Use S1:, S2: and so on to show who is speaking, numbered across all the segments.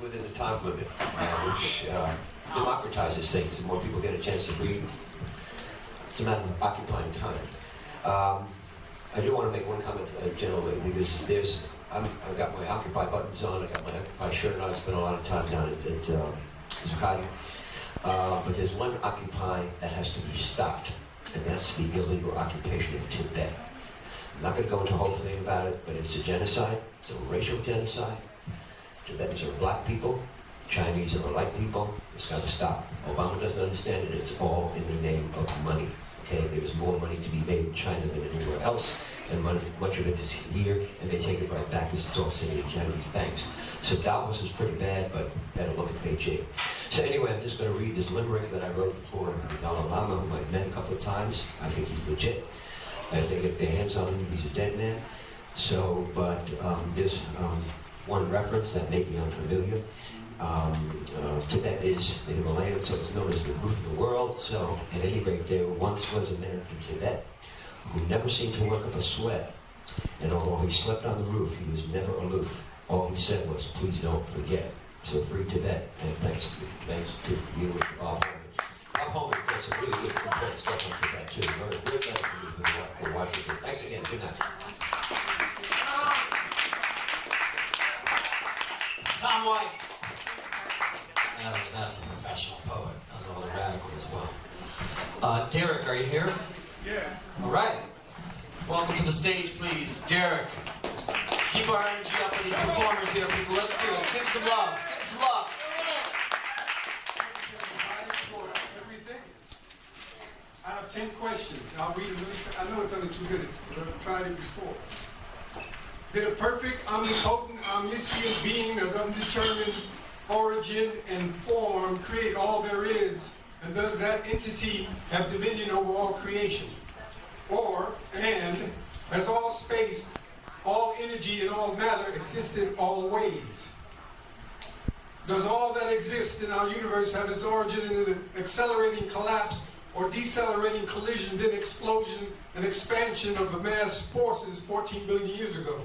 S1: within the time limit, which democratizes things, and more people get a chance to read. It's a matter of occupying time. I do want to make one comment generally, because I've got my Occupy buttons on, I've got my Occupy shirt on. I spent a lot of time down at Zuccotti. But there's one Occupy that has to be stopped, and that's the illegal occupation of Tibet. I'm not going to go into a whole thing about it, but it's a genocide. It's a racial genocide. Tibetans are black people. Chinese are white people. It's got to stop. Obama doesn't understand it. It's all in the name of money. Okay, there's more money to be made in China than anywhere else, and much of it is here, and they take it right back because it's all sitting in Chinese banks. So Davos is pretty bad, but better look at page 8. So anyway, I'm just going to read this limerick that I wrote for the Dalai Lama, whom I've met a couple of times. I think he's legit. If they get their hands on him, he's a dead man. So, but there's one reference that may be unfamiliar. Tibet is the Himalayas, so it's known as the roof of the world. So, at any rate, there once was a man from Tibet who never seemed to work up a sweat. And although he slept on the roof, he was never aloof. All he said was, please don't forget. So free Tibet, and thanks to you and Bob Holman. Bob Holman does some really good stuff on Tibet too. We're thankful for Washington. Thanks again. Good night.
S2: Tom Weiss. That's a professional poet. That's a little radical as well. Derek, are you here?
S3: Yeah.
S2: All right. Welcome to the stage, please. Derek. Keep our energy up for these performers here, people. Let's do it. Give some love. Give some love.
S3: I have 10 questions. I'll read them. I know it's under 2 minutes, but I've tried it before. Did a perfect, omnipotent, omniscient being of undetermined origin and form create all there is, and does that entity have dominion over all creation? And has all space, all energy, and all matter existed always? Does all that exists in our universe have its origin in an accelerating collapse or decelerating collision, then explosion and expansion of the mass forces 14 billion years ago?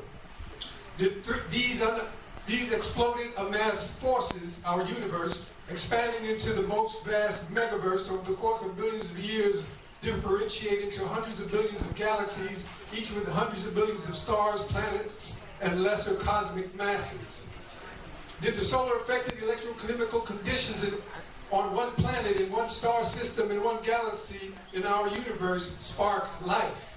S3: Did these exploded mass forces, our universe, expanding into the most vast megaverse over the course of billions of years, differentiate into hundreds of billions of galaxies, each with hundreds of billions of stars, planets, and lesser cosmic masses? Did the solar affected electrochemical conditions on one planet, in one star system, in one galaxy in our universe spark life?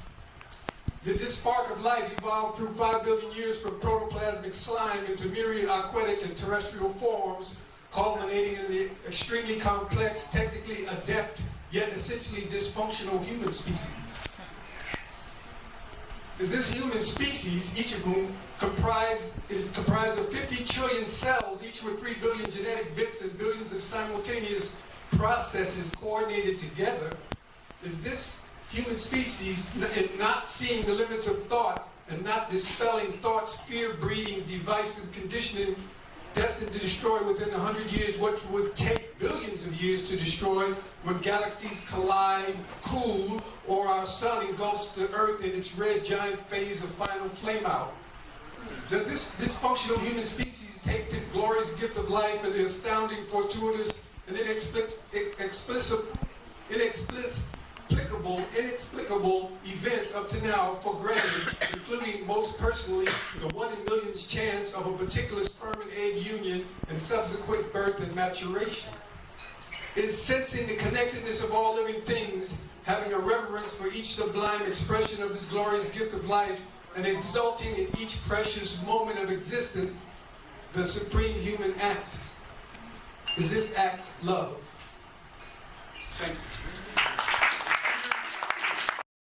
S3: Did this spark of life evolve through 5 billion years from protoplasmic slime into myriad aquatic and terrestrial forms, culminating in the extremely complex, technically adept, yet essentially dysfunctional human species? Is this human species, each of whom is comprised of 50 trillion cells, each with 3 billion genetic bits and billions of simultaneous processes coordinated together, is this human species, in not seeing the limits of thought and not dispelling thought's fear-breeding device and conditioning, destined to destroy within 100 years what would take billions of years to destroy when galaxies collide, cool, or our sun engulfs the Earth in its red giant phase of final flameout? Does this dysfunctional human species take the glorious gift of life and the astounding, fortuitous, and inexplicable events up to now for granted, including most personally the 1 in millions chance of a particular sperm and egg union and subsequent birth and maturation? Is sensing the connectedness of all living things, having a reverence for each sublime expression of this glorious gift of life, and exulting in each precious moment of existence, the supreme human act? Is this act love? Thank you.